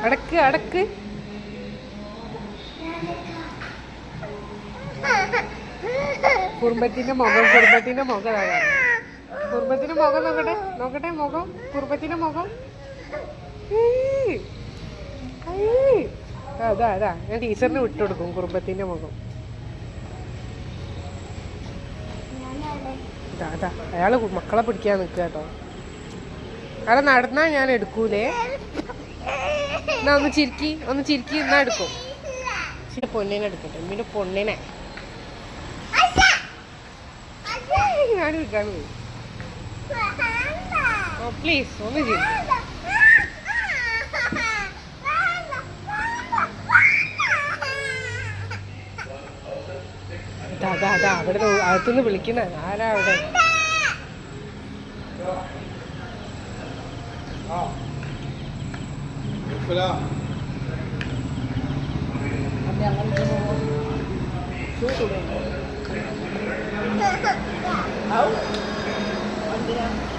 അടക്ക് അടക്ക്. കുറുമ്പത്തിന്റെ മുഖം കുറുമ്പത്തിന്റെ മുഖം കുറുമ്പത്തിന്റെ മുഖം നോക്കട്ടെ നോക്കട്ടെ മുഖം കുറുമ്പത്തിന്റെ മുഖം. അതാ അതാ ഞാൻ ടീച്ചറിന് വിട്ടുകൊടുക്കും കുറുമ്പത്തിന്റെ മുഖം. അതാ അയാള് മക്കളെ പിടിക്കാൻ നിൽക്കുക കേട്ടോ. അവിടെ നടന്നാ ഞാൻ എടുക്കൂലേ. എന്നാ ഒന്ന് ചിരിക്കി എന്നാ എടുക്കും. പൊന്നിനെ എടുക്കട്ടെ പിന്നെ പൊന്നിനെ ഞാൻ എടുക്കാൻ പോയി. ഓ പ്ലീസ് ഒന്ന് ചിരിക്കും. അതാ അതാ അവിടെ അകത്തുനിന്ന് വിളിക്കുന്ന ആരാ അവിടെ. Đâu? Anh đi ăn.